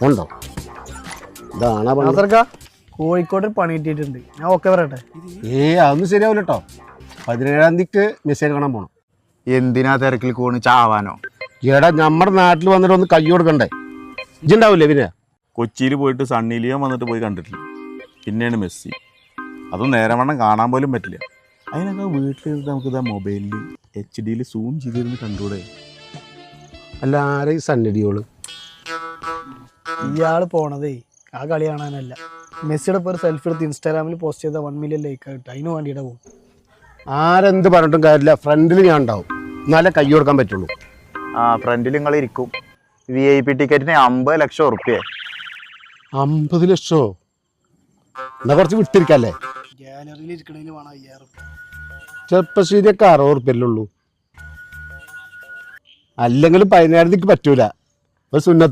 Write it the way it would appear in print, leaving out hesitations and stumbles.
ഉണ്ടോ? കോഴിക്കോട് പണി കിട്ടിയിട്ടുണ്ട്. ഞാൻ ഓക്കെ പറയട്ടെ? അതൊന്നും ശരിയാവില്ല കേട്ടോ. 17-ാം തീയതിക്ക് മെസ്സേജ് കാണാൻ പോണം. എന്തിനാ തിരക്കിൽ പോണ്? ചാവാനോ? എടാ നമ്മുടെ നാട്ടിൽ വന്നിട്ട് ഒന്ന് കൈ കൊടുക്കണ്ടേ? ഇജ്ജുണ്ടാവില്ലേ പിന്നെ? കൊച്ചിയിൽ പോയിട്ട് സണ്ണി ലിയോൺ വന്നിട്ട് പോയി കണ്ടിട്ടില്ല. പിന്നെയാണ് മെസ്സി. അതും നേരെ വണ്ണം കാണാൻ പോലും പറ്റില്ല. അതിനൊക്കെ വീട്ടിലിരുന്ന് നമുക്കിതാ മൊബൈലിൽ HD സൂം ചെയ്തിരുന്ന് കണ്ടൂടെ? അല്ല, ആരെ ഈ സന്നിധിയോള്? ഇയാള് പോണതേ ആ കളി കാണാനല്ല. മെസ്സിയുടെ പേര് സെൽഫി എടുത്ത് ഇൻസ്റ്റാഗ്രാമിൽ പോസ്റ്റ് ചെയ്ത 1 മില്യൺ ലൈക്ക് ആയിട്ട് അതിന് വേണ്ടിയിട്ട് പോകും. ആരെന്ത് പറഞ്ഞിട്ടും കാര്യമില്ല, ഫ്രണ്ടിൽ ഞാൻ ഉണ്ടാവും, എന്നാലേ കൈ കൊടുക്കാൻ പറ്റുള്ളൂ. ഫ്രണ്ടിൽ നിങ്ങൾ ഇരിക്കും. VIP ടിക്കറ്റിന് 50 ലക്ഷം ഉറുപ്പ്യ. 50 ലക്ഷമോ? എന്നാ കുറച്ച് വിട്ടിരിക്കല്ലേ? ഗാലറിയിൽ ഇരിക്കണേന് വേണം 5000. ചെറുപ്പശ്ശേരിയൊക്കെ 60 ഉറുപ്പ്യല്ലേ ഉള്ളൂ. അല്ലെങ്കിലും 17-ാം തീയതിക്ക് പറ്റൂല. ഒരു സുന്നത്ത്